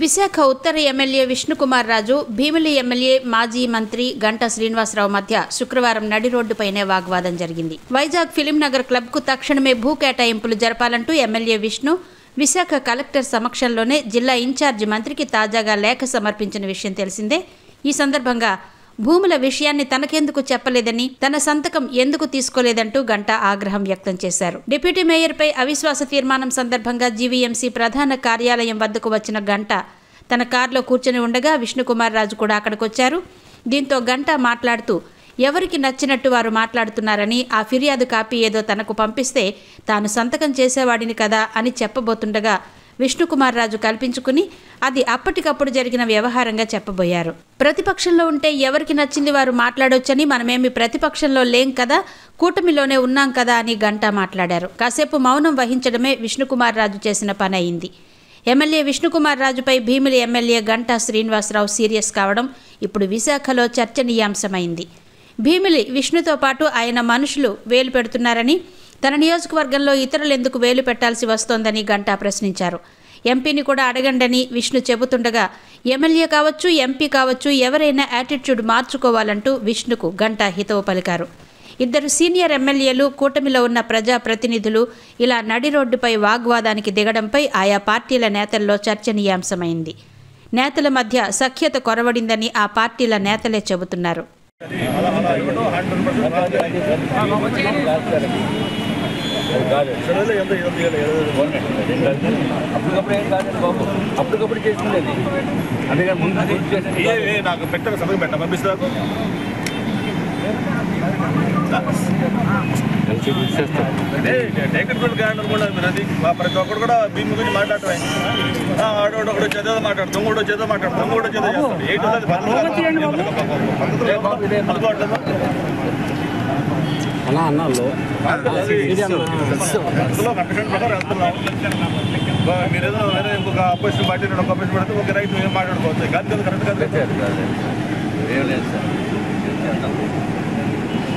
విశాఖ ఉత్తర MLA Vishnukumar Raju, Bheemili MLA మాజీ మంత్రి గంటా శ్రీనివాసరావు మధ్య శుక్రవారం నడి రోడ్డుపైనే వాగ్వాదం జరిగింది. వైజాగ్ ఫిలిం నగర్ క్లబ్కు తక్షణమే భూ కేటాయింపులు జరపాలంటూ ఎమ్మెల్యే విష్ణు విశాఖ కలెక్టర్ సమక్షంలోనే జిల్లా ఇన్ఛార్జి మంత్రికి తాజాగా లేఖ సమర్పించిన విషయం తెలిసిందే. ఈ సందర్భంగా భూముల విషయాన్ని తనకెందుకు చెప్పలేదని, తన సంతకం ఎందుకు తీసుకోలేదంటూ గంటా ఆగ్రహం వ్యక్తం చేశారు. డిప్యూటీ మేయర్పై అవిశ్వాస తీర్మానం సందర్భంగా జీవీఎంసీ ప్రధాన కార్యాలయం వద్దకు వచ్చిన గంటా తన కారులో కూర్చొని ఉండగా విష్ణుకుమార్ రాజు కూడా అక్కడికొచ్చారు. దీంతో గంటా మాట్లాడుతూ ఎవరికి నచ్చినట్టు వారు మాట్లాడుతున్నారని, ఆ ఫిర్యాదు కాపీ ఏదో తనకు పంపిస్తే తాను సంతకం చేసేవాడిని కదా అని చెప్పబోతుండగా విష్ణుకుమార్ రాజు కల్పించుకుని అది అప్పటికప్పుడు జరిగిన వ్యవహారంగా చెప్పబోయారు. ప్రతిపక్షంలో ఉంటే ఎవరికి నచ్చింది వారు మాట్లాడొచ్చని, మనమేమి ప్రతిపక్షంలో లేం కదా, కూటమిలోనే ఉన్నాం కదా అని గంటా మాట్లాడారు. కాసేపు మౌనం వహించడమే విష్ణుకుమార్ రాజు చేసిన పని అయింది. ఎమ్మెల్యే విష్ణుకుమార్ రాజుపై భీమిలి ఎమ్మెల్యే గంటా శ్రీనివాసరావు సీరియస్ కావడం ఇప్పుడు విశాఖలో చర్చనీయాంశమైంది. భీమిలి విష్ణుతో పాటు ఆయన మనుషులు వేలు పెడుతున్నారని, తన నియోజకవర్గంలో ఇతరులు ఎందుకు వేలు పెట్టాల్సి వస్తోందని గంటా ప్రశ్నించారు. ఎంపీని కూడా అడగండని విష్ణు చెబుతుండగా ఎమ్మెల్యే కావచ్చు, ఎంపీ కావచ్చు, ఎవరైనా యాటిట్యూడ్ మార్చుకోవాలంటూ విష్ణుకు గంటా హితవు పలికారు. ఇద్దరు సీనియర్ ఎమ్మెల్యేలు, కూటమిలో ఉన్న ప్రజాప్రతినిధులు ఇలా నడి రోడ్డుపై వాగ్వాదానికి దిగడంపై ఆయా పార్టీల నేతల్లో చర్చనీయాంశమైంది. నేతల మధ్య సఖ్యత కొరవడిందని ఆ పార్టీల నేతలే చెబుతున్నారు. అప్పటికప్పుడు చేసింది అది. అందుకే ముందు నాకు పెట్ట సమయం పెట్ట పంపిస్తారు. ప్రతి ఒక్కరు కూడా భీమి గురించి మాట్లాడటమే. ఆడోడు ఒకటి చేదో మాట్లాడు, దొంగోడు చేదో మాట్లాడు, దొంగోడు చేదో చేస్తాడు. అందులో కండిషన్ ప్రకారం వెళ్తున్నాం. మీరేదో వేరే ఇంకొక అపోజిషన్ పార్టీ ఒక అపోజిషన్ పడితే ఒక రైతు ఏం మాట్లాడుకోవచ్చు. కాదు కదా, కరెక్ట్ కాదు. ఏం లేదు సార్.